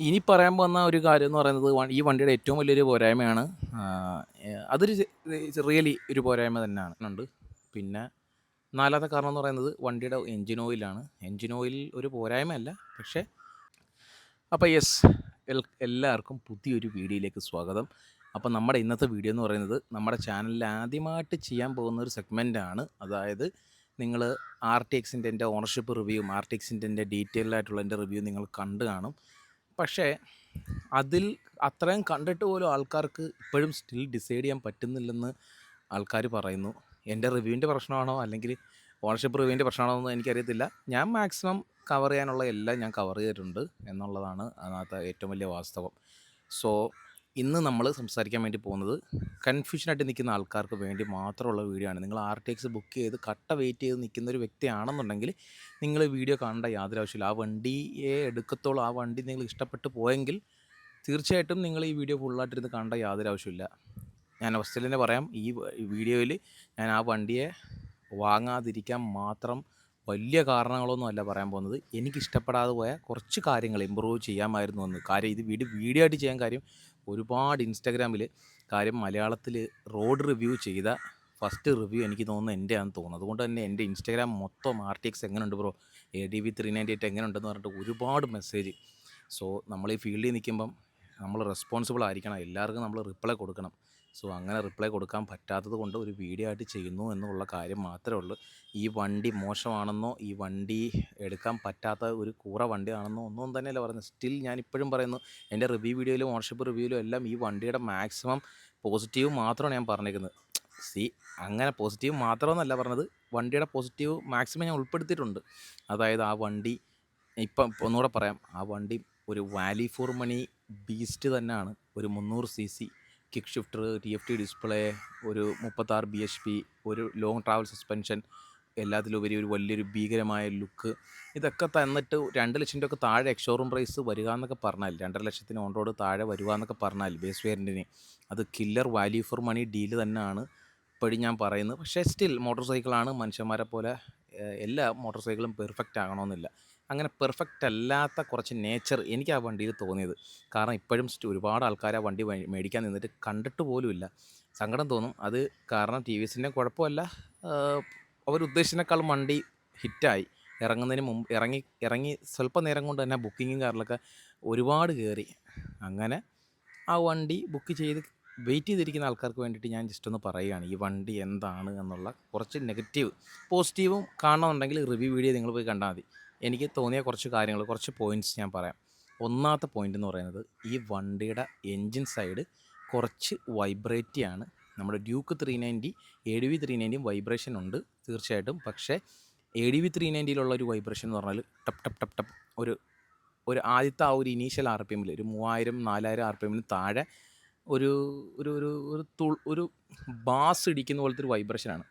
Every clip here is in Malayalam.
ഇനി പറയാൻ പോകുന്ന ഒരു കാര്യം എന്ന് പറയുന്നത് ഈ വണ്ടിയുടെ ഏറ്റവും വലിയൊരു പോരായ്മയാണ്. അതൊരു റിയലി ഒരു പോരായ്മ തന്നെയാണ് ഉണ്ട്. പിന്നെ നാലാമത്തെ കാരണം എന്ന് പറയുന്നത് വണ്ടിയുടെ എൻജിൻ ഓയിലാണ്. എൻജിൻ ഓയിൽ ഒരു പോരായ്മയല്ല, പക്ഷേ അപ്പോൾ യെസ്, എല്ലാവർക്കും പുതിയൊരു വീഡിയോയിലേക്ക് സ്വാഗതം. അപ്പോൾ നമ്മുടെ ഇന്നത്തെ വീഡിയോ എന്ന് പറയുന്നത് നമ്മുടെ ചാനലിൽ ആദ്യമായിട്ട് ചെയ്യാൻ പോകുന്ന ഒരു സെഗ്മെൻറ്റാണ്. അതായത് നിങ്ങൾ RTXൻ്റെ എൻ്റെ ഓണർഷിപ്പ് റിവ്യൂവും RTXൻ്റെ എൻ്റെ ഡീറ്റെയിൽഡ് ആയിട്ടുള്ള എൻ്റെ റിവ്യൂ നിങ്ങൾ കണ്ടു കാണും. പക്ഷേ അതിൽ അത്രയും കണ്ടിട്ട് പോലും ആൾക്കാർക്ക് ഇപ്പോഴും സ്റ്റിൽ ഡിസൈഡ് ചെയ്യാൻ പറ്റുന്നില്ലെന്ന് ആൾക്കാർ പറയുന്നു. എൻ്റെ റിവ്യൂവിൻ്റെ പ്രശ്നമാണോ അല്ലെങ്കിൽ ഓണർഷിപ്പ് റിവ്യൂവിൻ്റെ പ്രശ്നമാണോ എന്ന് എനിക്കറിയത്തില്ല. ഞാൻ മാക്സിമം കവർ ചെയ്യാനുള്ള എല്ലാം ഞാൻ കവർ ചെയ്തിട്ടുണ്ട് എന്നുള്ളതാണ് അതിനകത്ത് ഏറ്റവും വലിയ വാസ്തവം. സോ ഇന്ന് നമ്മൾ സംസാരിക്കാൻ വേണ്ടി പോകുന്നത് കൺഫ്യൂഷനായിട്ട് നിൽക്കുന്ന ആൾക്കാർക്ക് വേണ്ടി മാത്രമുള്ള വീഡിയോ ആണ്. നിങ്ങൾ RTX ബുക്ക് ചെയ്ത് കട്ട വെയിറ്റ് ചെയ്ത് നിൽക്കുന്ന ഒരു വ്യക്തിയാണെന്നുണ്ടെങ്കിൽ നിങ്ങൾ വീഡിയോ കാണേണ്ട യാതൊരു ആവശ്യമില്ല. ആ വണ്ടിയെ എടുക്കത്തോളം ആ വണ്ടി നിങ്ങൾ ഇഷ്ടപ്പെട്ട് പോയെങ്കിൽ തീർച്ചയായിട്ടും നിങ്ങൾ ഈ വീഡിയോ ഫുള്ളായിട്ടിരുന്ന് കാണേണ്ട യാതൊരു ആവശ്യമില്ല. ഞാൻ ഫസ്റ്റിൽ തന്നെ പറയാം, ഈ വീഡിയോയിൽ ഞാൻ ആ വണ്ടിയെ വാങ്ങാതിരിക്കാൻ മാത്രം വലിയ കാരണങ്ങളൊന്നും അല്ല പറയാൻ പോകുന്നത്. എനിക്കിഷ്ടപ്പെടാതെ പോയ കുറച്ച് കാര്യങ്ങൾ ഇമ്പ്രൂവ് ചെയ്യാമായിരുന്നു എന്ന്. കാര്യം ഇത് വീഡിയോ ആയിട്ട് ചെയ്യാൻ കാര്യം ഒരുപാട് ഇൻസ്റ്റാഗ്രാമിൽ മലയാളത്തിൽ റോഡ് റിവ്യൂ ചെയ്ത ഫസ്റ്റ് റിവ്യൂ എനിക്ക് തോന്നുന്നത് എൻ്റെ ആണെന്ന് തോന്നുന്നു. അതുകൊണ്ട് തന്നെ എൻ്റെ ഇൻസ്റ്റാഗ്രാം മൊത്തം RTX എങ്ങനെയുണ്ട് ബ്രോ, ADV 398 എങ്ങനെയുണ്ടെന്ന് പറഞ്ഞിട്ട് ഒരുപാട് മെസ്സേജ്. സോ നമ്മൾ ഈ ഫീൽഡിൽ നിൽക്കുമ്പം നമ്മൾ റെസ്പോൺസിബിൾ ആയിരിക്കണം, എല്ലാവർക്കും നമ്മൾ റിപ്ലൈ കൊടുക്കണം. സോ അങ്ങനെ റിപ്ലൈ കൊടുക്കാൻ പറ്റാത്തത് കൊണ്ട് ഒരു വീഡിയോ ആയിട്ട് ചെയ്യുന്നു എന്നുള്ള കാര്യം മാത്രമേ ഉള്ളൂ. ഈ വണ്ടി മോശമാണെന്നോ ഈ വണ്ടി എടുക്കാൻ പറ്റാത്ത ഒരു കൂറ വണ്ടിയാണെന്നോ ഒന്നും തന്നെയല്ല പറയുന്നത്. സ്റ്റിൽ ഞാൻ ഇപ്പോഴും പറയുന്നു, എൻ്റെ റിവ്യൂ വീഡിയോയിലും ഓണർഷിപ്പ് റിവ്യൂവിലും എല്ലാം ഈ വണ്ടിയുടെ മാക്സിമം പോസിറ്റീവ് മാത്രമാണ് ഞാൻ പറഞ്ഞേക്കുന്നത്. അങ്ങനെ പോസിറ്റീവ് മാത്രമെന്നല്ല പറഞ്ഞത്, വണ്ടിയുടെ പോസിറ്റീവ് മാക്സിമം ഞാൻ ഉൾപ്പെടുത്തിയിട്ടുണ്ട്. അതായത് ആ വണ്ടി ഇപ്പം ഒന്നുകൂടെ പറയാം, ആ വണ്ടി ഒരു വാല്യൂ ഫോർ മണി ബീസ്റ്റ് തന്നെയാണ്. ഒരു 300 cc kick shifter, TFT display, ഒരു 36 bhp, ഒരു ലോങ് ട്രാവൽ സസ്പെൻഷൻ, എല്ലാത്തിലുപരി ഒരു വലിയൊരു ഭീകരമായ ലുക്ക്. ഇതൊക്കെ തന്നിട്ട് 2 ലക്ഷം രൂപയ്ക്ക് താഴെ എക്സ്ഷോറൂം പ്രൈസ് വരിക എന്നൊക്കെ പറഞ്ഞാൽ, 2.5 ലക്ഷത്തിന് ഓൺ റോഡ് താഴെ വരിക എന്നൊക്കെ പറഞ്ഞാൽ ബേസ് വേരിയൻറ്റിന് അത് killer value for money deal തന്നെയാണ് ഇപ്പോഴും ഞാൻ പറയുന്നത്. പക്ഷേ സ്റ്റിൽ മോട്ടോർ സൈക്കിളാണ്, മനുഷ്യന്മാരെ പോലെ എല്ലാ മോട്ടോർ സൈക്കിളും പെർഫെക്റ്റ് ആകണമെന്നില്ല. അങ്ങനെ പെർഫെക്റ്റ് അല്ലാത്ത കുറച്ച് നേച്ചർ എനിക്ക് ആ വണ്ടിയിൽ തോന്നിയത്. കാരണം ഇപ്പോഴും ഒരുപാട് ആൾക്കാർ ആ വണ്ടി മേടിക്കാൻ നിന്നിട്ട് കണ്ടിട്ട് പോലുമില്ല. സങ്കടം തോന്നും. അത് കാരണം TVSൻ്റെ കുഴപ്പമല്ല, അവരുദ്ദേശിച്ചതിനേക്കാളും വണ്ടി ഹിറ്റായി. ഇറങ്ങുന്നതിന് മുമ്പ് ഇറങ്ങി സ്വല്പ നേരം കൊണ്ട് തന്നെ ബുക്കിങ്ങും കാറിലൊക്കെ ഒരുപാട് കയറി. അങ്ങനെ ആ വണ്ടി ബുക്ക് ചെയ്ത് വെയിറ്റ് ചെയ്തിരിക്കുന്ന ആൾക്കാർക്ക് വേണ്ടിയിട്ട് ഞാൻ ജസ്റ്റ് ഒന്ന് പറയുകയാണ് ഈ വണ്ടി എന്താണ് എന്നുള്ള കുറച്ച് നെഗറ്റീവ്. പോസിറ്റീവും കാണണമെന്നുണ്ടെങ്കിൽ റിവ്യൂ വീഡിയോ നിങ്ങൾ പോയി കണ്ടാൽ മതി. എനിക്ക് തോന്നിയ കുറച്ച് കാര്യങ്ങൾ, കുറച്ച് പോയിൻറ്റ്സ് ഞാൻ പറയാം. ഒന്നാമത്തെ പോയിൻ്റ് എന്ന് പറയുന്നത്, ഈ വണ്ടിയുടെ എൻജിൻ സൈഡ് കുറച്ച് വൈബ്രേറ്റിയാണ്. നമ്മുടെ ഡ്യൂക്ക് 390 ADV 390 വൈബ്രേഷൻ ഉണ്ട് തീർച്ചയായിട്ടും. പക്ഷേ ADV 390 ഒരു വൈബ്രേഷൻ എന്ന് പറഞ്ഞാൽ ടപ്പ് ടപ്പ് ടപ്പ് ടപ്പ് ഒരു ആദ്യത്തെ ആ ഒരു ഇനീഷ്യൽ RPM ഒരു 3000-4000 RPM താഴെ ഒരു ഒരു ഒരു ഒരു ഒരു ബാസ് ഇടിക്കുന്ന പോലത്തെ ഒരു വൈബ്രേഷനാണ്.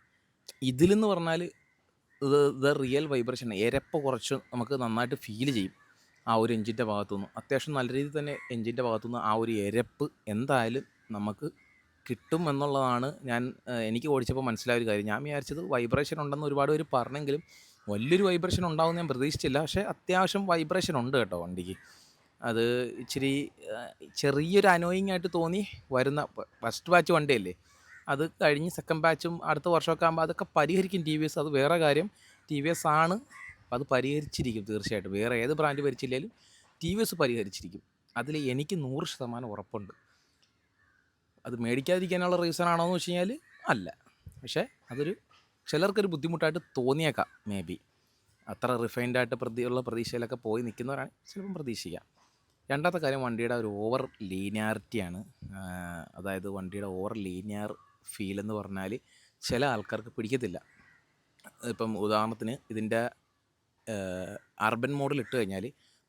ഇതിലെന്ന് പറഞ്ഞാൽ റിയൽ വൈബ്രേഷൻ, എരപ്പ് കുറച്ച് നമുക്ക് നന്നായിട്ട് ഫീൽ ചെയ്യും ആ ഒരു എൻജിൻ്റെ ഭാഗത്തുനിന്ന്. അത്യാവശ്യം നല്ല രീതിയിൽ തന്നെ എൻജിൻ്റെ ഭാഗത്തുനിന്ന് ആ ഒരു എരപ്പ് എന്തായാലും നമുക്ക് കിട്ടും എന്നുള്ളതാണ് എനിക്ക് ഓടിച്ചപ്പോൾ മനസ്സിലായ ഒരു കാര്യം. ഞാൻ വിചാരിച്ചത് വൈബ്രേഷൻ ഉണ്ടെന്ന് ഒരുപാട് പേര് പറഞ്ഞെങ്കിലും വലിയൊരു വൈബ്രേഷൻ ഉണ്ടാവും ഞാൻ പ്രതീക്ഷിച്ചില്ല. പക്ഷേ അത്യാവശ്യം വൈബ്രേഷൻ ഉണ്ട് കേട്ടോ വണ്ടിക്ക്. അത് ഇച്ചിരി ചെറിയൊരു അനോയിങ് ആയിട്ട് തോന്നി. വരുന്ന ഫസ്റ്റ് ബാച്ച് വണ്ടിയല്ലേ, അത് കഴിഞ്ഞ് സെക്കൻഡ് ബാച്ചും അടുത്ത വർഷമൊക്കെ ആകുമ്പോൾ അതൊക്കെ പരിഹരിക്കും TVS. അത് വേറെ കാര്യം, TVS ആണ് അത് പരിഹരിച്ചിരിക്കും തീർച്ചയായിട്ടും. വേറെ ഏത് ബ്രാൻഡ് ഭരിച്ചില്ലെങ്കിലും TVS പരിഹരിച്ചിരിക്കും. അതിൽ എനിക്ക് 100% ഉറപ്പുണ്ട്. അത് മേടിക്കാതിരിക്കാനുള്ള റീസൺ ആണോ എന്ന് വെച്ച് കഴിഞ്ഞാൽ അല്ല, പക്ഷേ അതൊരു ചിലർക്കൊരു ബുദ്ധിമുട്ടായിട്ട് തോന്നിയേക്കാം. മേ ബി അത്ര റിഫൈൻഡായിട്ട് പ്രതീക്ഷയിലൊക്കെ പോയി നിൽക്കുന്നവരാണ് ചിലപ്പം പ്രതീക്ഷിക്കാം. രണ്ടാമത്തെ കാര്യം വണ്ടിയുടെ ഒരു ഓവർ ലീനിയാരിറ്റിയാണ്. അതായത് വണ്ടിയുടെ ഓവർ ലീനിയർ ഫീൽ എന്ന് പറഞ്ഞാൽ ചില ആൾക്കാർക്ക് പിടിക്കത്തില്ല. ഇപ്പം ഉദാഹരണത്തിന് ഇതിൻ്റെ അർബൻ മോഡിൽ ഇട്ട് കഴിഞ്ഞാൽ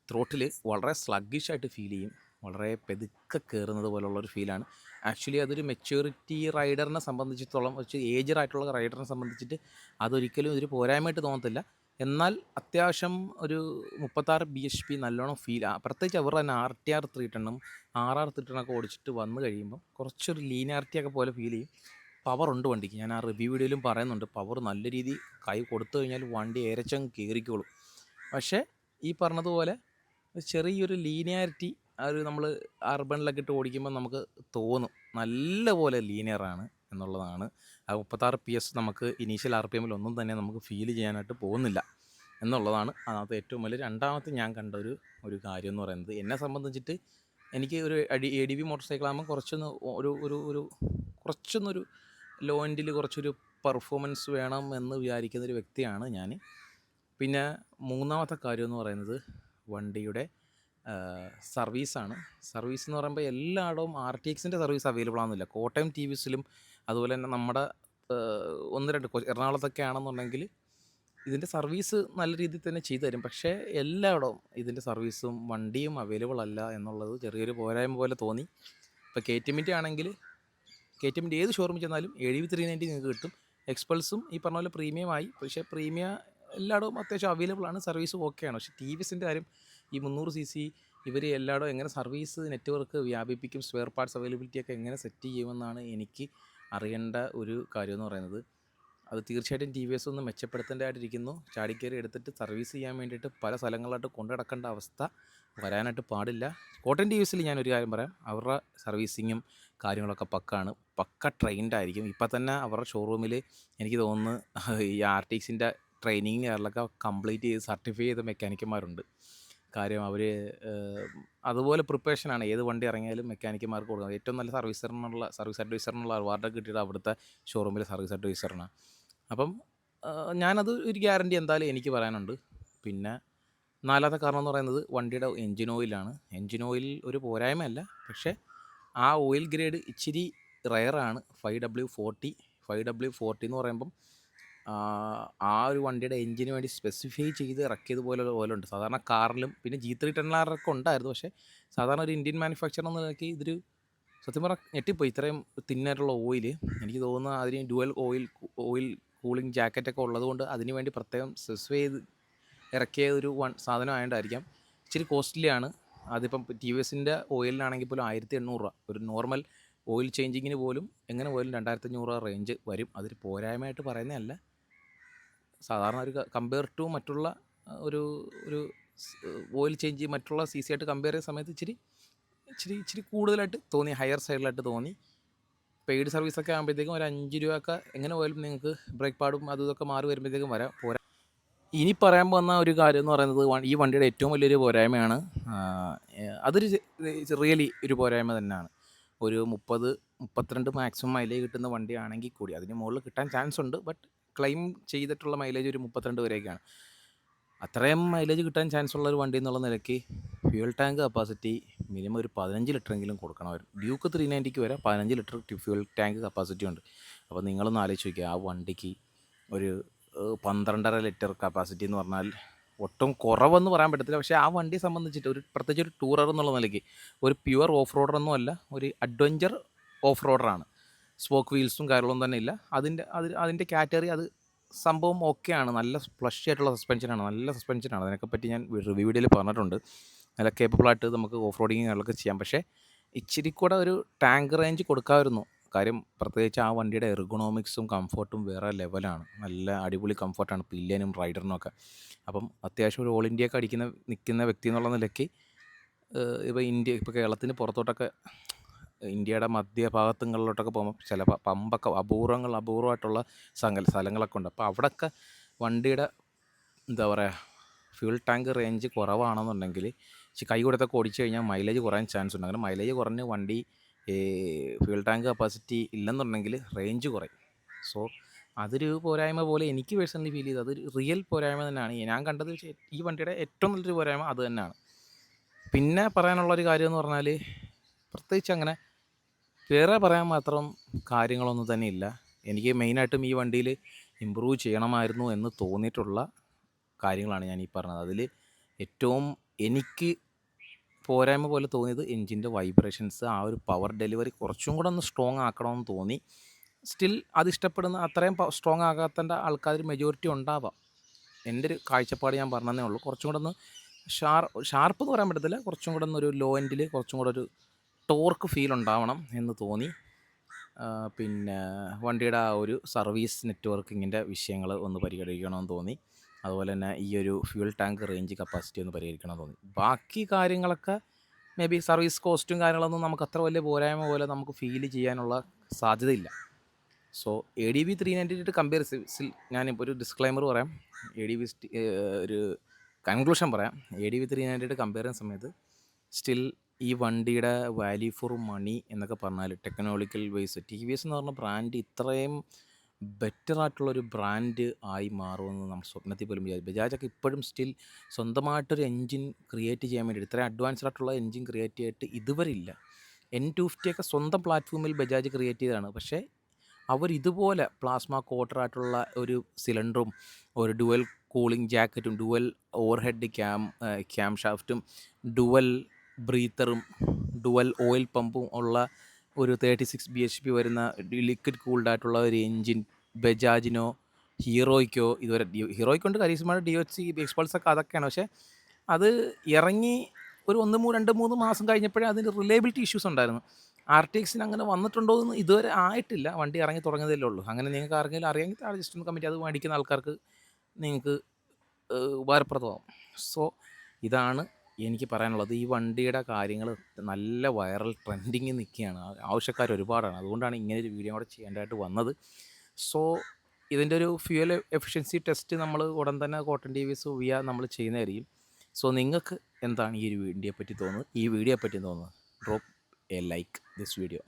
ത്രോട്ടിൽ വളരെ സ്ലഗ്ഗിഷായിട്ട് ഫീൽ ചെയ്യും, വളരെ പെതുക്കെ കയറുന്നത് പോലുള്ളൊരു ഫീലാണ്. ആക്ച്വലി അതൊരു മെച്യൂരിറ്റി റൈഡറിനെ സംബന്ധിച്ചിടത്തോളം, കുറച്ച് ഏജ്ഡ് ആയിട്ടുള്ള റൈഡറിനെ സംബന്ധിച്ചിട്ട് അതൊരിക്കലും ഒരു പോരായ്മയായിട്ട് തോന്നത്തില്ല. എന്നാൽ അത്യാവശ്യം ഒരു 36 bhp നല്ലോണം പ്രത്യേകിച്ച് അവർ തന്നെ RTR 310 RR 310 ഓടിച്ചിട്ട് വന്നു കഴിയുമ്പോൾ കുറച്ചൊരു ലീനിയാരിറ്റിയൊക്കെ പോലെ ഫീൽ ചെയ്യും. പവറുണ്ട് വണ്ടിക്ക്. ഞാൻ ആ റിവ്യൂ വീഡിയോയിലും പറയുന്നുണ്ട്, പവർ നല്ല രീതിയിൽ കൈ കൊടുത്തു കഴിഞ്ഞാൽ വണ്ടി ഏരച്ചങ്ങ് കയറിക്കോളും. പക്ഷേ ഈ പറഞ്ഞതുപോലെ ചെറിയൊരു ലീനിയാരിറ്റി ഒരു നമ്മൾ അർബണിലൊക്കെ ഇട്ട് ഓടിക്കുമ്പോൾ നമുക്ക് തോന്നും നല്ലപോലെ ലീനിയറാണ് എന്നുള്ളതാണ്. ആ 36 PS നമുക്ക് ഇനീഷ്യൽ RPM ഒന്നും തന്നെ നമുക്ക് ഫീൽ ചെയ്യാനായിട്ട് പോകുന്നില്ല എന്നുള്ളതാണ് അതിനകത്ത് ഏറ്റവും വലിയ രണ്ടാമത്തെ ഞാൻ കണ്ട ഒരു കാര്യം എന്ന് പറയുന്നത്. എന്നെ സംബന്ധിച്ചിട്ട് എനിക്ക് ഒരു ADV മോട്ടോർ സൈക്കിളാകുമ്പോൾ കുറച്ചൊന്ന് കുറച്ചൊന്നൊരു ലോ എൻഡിൽ കുറച്ചൊരു പെർഫോമൻസ് വേണം എന്ന് വിചാരിക്കുന്നൊരു വ്യക്തിയാണ് ഞാൻ. പിന്നെ മൂന്നാമത്തെ കാര്യം എന്ന് പറയുന്നത് വണ്ടിയുടെ സർവീസാണ്. സർവീസ് എന്ന് പറയുമ്പോൾ എല്ലായിടവും RTXൻ്റെ സർവീസ് അവൈലബിൾ ആകുന്നില്ല. കോട്ടയം TVSലും അതുപോലെ തന്നെ നമ്മുടെ 1-2 എറണാകുളത്തൊക്കെ ആണെന്നുണ്ടെങ്കിൽ ഇതിൻ്റെ സർവീസ് നല്ല രീതിയിൽ തന്നെ ചെയ്തു തരും. പക്ഷേ എല്ലായിടവും ഇതിൻ്റെ സർവീസും വണ്ടിയും അവൈലബിൾ അല്ല എന്നുള്ളത് ചെറിയൊരു പോരായ്മ പോലെ തോന്നി. ഇപ്പോൾ KTMൻ്റെ ആണെങ്കിൽ KTMൻ്റെ ഏത് ഷോറൂമിൽ ചെന്നാലും ADV 390 നിങ്ങൾക്ക് കിട്ടും. എക്സ്പൾസും ഈ പറഞ്ഞ പോലെ പ്രീമിയമായി. പക്ഷേ പ്രീമിയം എല്ലായിടവും അത്യാവശ്യം അവൈലബിൾ ആണ്, സർവീസും ഓക്കെയാണ്. പക്ഷേ TVSൻ്റെ കാര്യം ഈ 300cc ഇവർ എല്ലായിടവും എങ്ങനെ സർവീസ് നെറ്റ്വർക്ക് വ്യാപിപ്പിക്കും, സ്പെയർ പാർട്സ് അവൈലബിലിറ്റി ഒക്കെ എങ്ങനെ സെറ്റ് ചെയ്യുമെന്നാണ് എനിക്ക് അറിയേണ്ട ഒരു കാര്യം എന്ന് പറയുന്നത്. അത് തീർച്ചയായിട്ടും TVS ഒന്ന് മെച്ചപ്പെടുത്തേണ്ടതായിട്ടിരിക്കുന്നു. ചാടിക്കയറി എടുത്തിട്ട് സർവീസ് ചെയ്യാൻ വേണ്ടിയിട്ട് പല സ്ഥലങ്ങളിലായിട്ട് കൊണ്ടു നടക്കേണ്ട അവസ്ഥ വരാനായിട്ട് പാടില്ല. കോട്ടയം TVSൽ ഞാനൊരു കാര്യം പറയാം, അവരുടെ സർവീസിങ്ങും കാര്യങ്ങളൊക്കെ പക്ക ട്രെയിൻഡ് ആയിരിക്കും. ഇപ്പം തന്നെ അവരുടെ ഷോറൂമിൽ എനിക്ക് തോന്നുന്നു ഈ RTXൻ്റെ ട്രെയിനിങ് കാര്യങ്ങളൊക്കെ കംപ്ലീറ്റ് ചെയ്ത് സർട്ടിഫൈ ചെയ്ത മെക്കാനിക്കന്മാരുണ്ട്. കാര്യം അവർ അതുപോലെ പ്രിപ്പറേഷനാണ്. ഏത് വണ്ടി ഇറങ്ങിയാലും മെക്കാനിക്കന്മാർക്ക് കൊടുക്കുന്നത്. ഏറ്റവും നല്ല സർവീസ് അഡ്വൈസറിനുള്ള അവാർഡൊക്കെ കിട്ടിയത് അവിടുത്തെ ഷോറൂമിലെ സർവീസ് അഡ്വൈസറിനാണ്. അപ്പം ഞാനത് ഒരു ഗ്യാരണ്ടി എന്തായാലും എനിക്ക് പറയാനുണ്ട്. പിന്നെ നാലാമത്തെ കാരണം എന്ന് പറയുന്നത് വണ്ടിയുടെ എൻജിൻ ഓയിലാണ്. എൻജിൻ ഓയിൽ ഒരു പോരായ്മയല്ല, പക്ഷേ ആ ഓയിൽ ഗ്രേഡ് ഇച്ചിരി റെയറാണ്. 5W40 എന്ന് പറയുമ്പം ആ ഒരു വണ്ടിയുടെ എൻജിന് വേണ്ടി സ്പെസിഫൈ ചെയ്ത് ഇറക്കിയതുപോലെ ഓയിലുണ്ട്. സാധാരണ കാറിലും പിന്നെ G3 10R ഉണ്ടായിരുന്നു. പക്ഷേ സാധാരണ ഒരു ഇന്ത്യൻ മാനുഫാക്ചർ എന്ന നിലയ്ക്ക് ഇതൊരു സത്യം പറഞ്ഞാൽ ഞെട്ടിപ്പോയി. ഇത്രയും തിന്നായിട്ടുള്ള ഓയിൽ എനിക്ക് തോന്നുന്നു അതിന് ഡ്യുവൽ ഓയിൽ കൂളിംഗ് ജാക്കറ്റൊക്കെ ഉള്ളതുകൊണ്ട് അതിന് വേണ്ടി പ്രത്യേകം സ്പെസിഫൈ ചെയ്ത് ഇറക്കിയ ഒരു സാധനം ആയതുകൊണ്ടായിരിക്കാം. ഇച്ചിരി കോസ്റ്റ്ലിയാണ്. അതിപ്പം TVSൻ്റെ ഓയിലിനാണെങ്കിൽ പോലും 1800 രൂപ. ഒരു നോർമൽ ഓയിൽ ചേഞ്ചിങ്ങിന് പോലും എങ്ങനെ പോയാലും 2500 രൂപ റേഞ്ച് വരും. അതൊരു പോരായ്മയായിട്ട് പറയുന്നതല്ല. സാധാരണ ഒരു കമ്പയർ ടു മറ്റുള്ള ഒരു ഓയിൽ ചേഞ്ച് മറ്റുള്ള CC ആയിട്ട് കമ്പയർ ചെയ്യുന്ന സമയത്ത് ഇച്ചിരി കൂടുതലായിട്ട് തോന്നി, ഹയർ സൈഡിലായിട്ട് തോന്നി. പെയ്ഡ് സർവീസൊക്കെ ആകുമ്പോഴത്തേക്കും ഒരു 5 രൂപയൊക്കെ എങ്ങനെ പോയാലും നിങ്ങൾക്ക് ബ്രേക്ക് പാഡും അതും ഇതൊക്കെ മാറി വരുമ്പോഴത്തേക്കും പോരാ. ഇനി പറയാൻ പോകുന്ന ഒരു കാര്യം എന്ന് പറയുന്നത് ഈ വണ്ടിയുടെ ഏറ്റവും വലിയൊരു പോരായ്മയാണ്. അതൊരു റിയലി ഒരു പോരായ്മ തന്നെയാണ്. ഒരു 32 മാക്സിമം മൈലേജ് കിട്ടുന്ന വണ്ടിയാണെങ്കിൽ കൂടി അതിന് മുകളിൽ കിട്ടാൻ ചാൻസ് ഉണ്ട്. ബട്ട് ക്ലെയിം ചെയ്തിട്ടുള്ള മൈലേജ് ഒരു 32 വരെയൊക്കെയാണ്. അത്രയും മൈലേജ് കിട്ടാൻ ചാൻസ് ഉള്ള ഒരു വണ്ടി എന്നുള്ള നിലയ്ക്ക് ഫ്യൂൽ ടാങ്ക് കപ്പാസിറ്റി മിനിമം ഒരു 15 ലിറ്ററെങ്കിലും കൊടുക്കണമായിരുന്നു. ഡ്യൂക്ക് 390 വരെ 15 ലിറ്റർ ഫ്യൂൽ ടാങ്ക് കപ്പാസിറ്റി ഉണ്ട്. അപ്പോൾ നിങ്ങളൊന്ന് ആലോചിച്ച് നോക്കുക, ആ വണ്ടിക്ക് ഒരു 12.5 ലിറ്റർ കപ്പാസിറ്റി എന്ന് പറഞ്ഞാൽ ഒട്ടും കുറവെന്ന് പറയാൻ പറ്റത്തില്ല. പക്ഷേ ആ വണ്ടിയെ സംബന്ധിച്ചിട്ട് പ്രത്യേകിച്ച് ഒരു ടൂറർ എന്നുള്ള നിലയ്ക്ക് ഒരു പ്യുവർ ഓഫ് റോഡറൊന്നും അല്ല, ഒരു അഡ്വഞ്ചർ ഓഫ് റോഡറാണ്. സ്പോക്ക് വീൽസും കാര്യങ്ങളൊന്നും തന്നെ ഇല്ല. അതിൻ്റെ കാറ്റഗറി അത് സംഭവം ഓക്കെയാണ്. നല്ല ഫ്ലഷ് ആയിട്ടുള്ള സസ്പെൻഷനാണ്, നല്ല സസ്പെൻഷനാണ്. അതിനെപ്പറ്റി ഞാൻ റിവ്യൂ വീഡിയോയിൽ പറഞ്ഞിട്ടുണ്ട്. നല്ല കേപ്പബിളായിട്ട് നമുക്ക് ഓഫ് റോഡിങ് കാര്യങ്ങളൊക്കെ ചെയ്യാം. പക്ഷേ ഇച്ചിരി കൂടെ ഒരു ടാങ്ക് റേഞ്ച് കൊടുക്കാമായിരുന്നു. കാര്യം പ്രത്യേകിച്ച് ആ വണ്ടിയുടെ എർഗണോമിക്സും കംഫർട്ടും വേറെ ലെവലാണ്. നല്ല അടിപൊളി കംഫർട്ടാണ് പില്ലിയനും റൈഡറിനും ഒക്കെ. അപ്പം അത്യാവശ്യം ഒരു ഓൾ ഇന്ത്യയൊക്കെ നിൽക്കുന്ന വ്യക്തി എന്നുള്ള നിലയ്ക്ക് ഇപ്പോൾ കേരളത്തിന് പുറത്തോട്ടൊക്കെ ഇന്ത്യയുടെ മധ്യഭാഗത്തുകളിലോട്ടൊക്കെ പോകുമ്പോൾ ചില പമ്പൊക്കെ അപൂർവമായിട്ടുള്ള സ്ഥലങ്ങളൊക്കെ ഉണ്ട്. അപ്പോൾ അവിടെയൊക്കെ വണ്ടിയുടെ എന്താ പറയുക ഫ്യൂൽ ടാങ്ക് റേഞ്ച് കുറവാണെന്നുണ്ടെങ്കിൽ കൈ കൊടുത്തൊക്കെ ഓടിച്ചു കഴിഞ്ഞാൽ മൈലേജ് കുറയാൻ ചാൻസ് ഉണ്ട്. അങ്ങനെ മൈലേജ് കുറഞ്ഞ് വണ്ടി ഫ്യൂൽ ടാങ്ക് കപ്പാസിറ്റി ഇല്ലെന്നുണ്ടെങ്കിൽ റേഞ്ച് കുറയും. സോ അതൊരു പോരായ്മ പോലെ എനിക്ക് പേഴ്സണലി ഫീൽ ചെയ്തത്. അതൊരു റിയൽ പോരായ്മ തന്നെയാണ് ഞാൻ കണ്ടത്. ഈ വണ്ടിയുടെ ഏറ്റവും നല്ലൊരു പോരായ്മ അത് തന്നെയാണ്. പിന്നെ പറയാനുള്ളൊരു കാര്യം എന്ന് പറഞ്ഞാൽ പ്രത്യേകിച്ച് അങ്ങനെ വേറെ പറയാൻ മാത്രം കാര്യങ്ങളൊന്നും തന്നെ ഇല്ല. എനിക്ക് മെയിനായിട്ടും ഈ വണ്ടിയിൽ ഇമ്പ്രൂവ് ചെയ്യണമായിരുന്നു എന്ന് തോന്നിയിട്ടുള്ള കാര്യങ്ങളാണ് ഞാൻ ഈ പറഞ്ഞത്. അതിൽ ഏറ്റവും എനിക്ക് പോരായ്മ പോലെ തോന്നിയത് എൻജിൻ്റെ വൈബ്രേഷൻസ്, ആ ഒരു പവർ ഡെലിവറി കുറച്ചും കൂടെ ഒന്ന് സ്ട്രോങ് ആക്കണമെന്ന് തോന്നി. സ്റ്റിൽ അത് ഇഷ്ടപ്പെടുന്ന അത്രയും സ്ട്രോങ് ആകാത്ത ആൾക്കാർ മെജോറിറ്റി ഉണ്ടാവാം. എൻ്റെ ഒരു കാഴ്ചപ്പാട് ഞാൻ പറഞ്ഞതേ ഉള്ളൂ. കുറച്ചും കൂടെ ഒന്ന് ഷാർപ്പ് എന്ന് പറയാൻ പറ്റത്തില്ല, കുറച്ചും കൂടെ ഒന്നൊരു ലോ എൻഡിൽ കുറച്ചും കൂടെ ഒരു ടോർക്ക് ഫീൽ ഉണ്ടാവണം എന്ന് തോന്നി. പിന്നെ വണ്ടിയുടെ ആ ഒരു സർവീസ് നെറ്റ്വർക്കിങ്ങിൻ്റെ വിഷയങ്ങൾ ഒന്ന് പരിഗണിക്കണമെന്ന് തോന്നി. അതുപോലെ തന്നെ ഈ ഒരു ഫ്യൂൽ ടാങ്ക് റേഞ്ച് കപ്പാസിറ്റി ഒന്ന് പരിഹരിക്കണമെന്ന് തോന്നി. ബാക്കി കാര്യങ്ങളൊക്കെ മേ ബി സർവീസ് കോസ്റ്റും കാര്യങ്ങളൊന്നും നമുക്ക് അത്ര വലിയ പോരായ്മ പോലെ നമുക്ക് ഫീൽ ചെയ്യാനുള്ള സാധ്യതയില്ല. സോ എ ഡി വി 390 കമ്പയർസിൽ ഞാനിപ്പോൾ ഒരു ഡിസ്ക്ലൈമർ പറയാം, എ ഡി വി ഒരു കൺക്ലൂഷൻ പറയാം. എ ഡി വി 390 കമ്പയർ ചെയ്യുന്ന സമയത്ത് സ്റ്റിൽ ഈ വണ്ടിയുടെ വാല്യൂ ഫോർ മണി എന്നൊക്കെ പറഞ്ഞാൽ technological wise TVS എന്ന് പറഞ്ഞ ബ്രാൻഡ് ഇത്രയും ബെറ്റർ ആയിട്ടുള്ളൊരു ബ്രാൻഡ് ആയി മാറുമെന്ന് നമ്മൾ സ്വപ്നത്തിൽ പോലും വിചാരിച്ചു. ബജാജൊക്കെ ഇപ്പോഴും സ്റ്റിൽ സ്വന്തമായിട്ടൊരു എൻജിൻ ക്രിയേറ്റ് ചെയ്യാൻ വേണ്ടി ഇത്രയും അഡ്വാൻസ്ഡ് ആയിട്ടുള്ള എൻജിൻ ക്രിയേറ്റ് ചെയ്തിട്ട് ഇതുവരെ ഇല്ല. N250 ഒക്കെ സ്വന്തം പ്ലാറ്റ്ഫോമിൽ ബജാജ് ക്രിയേറ്റ് ചെയ്തതാണ്. പക്ഷേ അവർ ഇതുപോലെ പ്ലാസ്മ കോട്ടറായിട്ടുള്ള ഒരു സിലിണ്ടറും ഒരു ഡുവൽ കൂളിംഗ് ജാക്കറ്റും ഡുവൽ ഓവർഹെഡ് ക്യാം ഷാഫ്റ്റും ഡുവൽ ബ്രീത്തറും ഡുവൽ ഓയിൽ പമ്പും ഉള്ള ഒരു 36 bhp വരുന്ന ലിക്വിഡ് കൂൾഡ് ആയിട്ടുള്ള ഒരു എൻജിൻ ബജാജിനോ ഹീറോയ്ക്കോ ഇതുവരെ ഹീറോയ്ക്കുണ്ട്, കരീസ്മയുടെ DHC എക്സ്പൾസൊക്കെ അതൊക്കെയാണ്. പക്ഷേ അത് ഇറങ്ങി ഒരു 1-2-3 മാസം കഴിഞ്ഞപ്പോഴേ അതിന് റിലയബിലിറ്റി ഇഷ്യൂസ് ഉണ്ടായിരുന്നു. RTX അങ്ങനെ വന്നിട്ടുണ്ടോ എന്ന് ഇതുവരെ ആയിട്ടില്ല, വണ്ടി ഇറങ്ങി തുടങ്ങിയതല്ലേ ഉള്ളൂ. അങ്ങനെ നിങ്ങൾക്ക് ആർക്കെങ്കിലും അറിയാമെങ്കിൽ താഴെ ജസ്റ്റ് ഒന്ന് കമൻറ്റ്, അത് മേടിക്കുന്ന ആൾക്കാർക്ക് നിങ്ങൾക്ക് ഉപകാരപ്രദമാവും. സോ ഇതാണ് എനിക്ക് പറയാനുള്ളത്. ഈ വണ്ടിയുടെ കാര്യങ്ങൾ നല്ല വൈറൽ ട്രെൻഡിങ്ങിൽ നിൽക്കുകയാണ്, ആവശ്യക്കാർ ഒരുപാടാണ്. അതുകൊണ്ടാണ് ഇങ്ങനെ ഒരു വീഡിയോ കൂടെ ചെയ്യേണ്ടതായിട്ട് വന്നത്. സോ ഇതിൻ്റെ ഒരു ഫ്യൂവൽ എഫിഷ്യൻസി ടെസ്റ്റ് നമ്മൾ ഉടൻ തന്നെ കോട്ടൺ TVS വിയ നമ്മൾ ചെയ്യുന്നതായിരിക്കും. സോ നിങ്ങൾക്ക് എന്താണ് ഈ ഒരു വീഡിയോയെ പറ്റി തോന്നുന്നത്? Drop A like this video.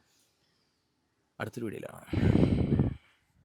അടുത്തൊരു വീഡിയോയിലാണ്.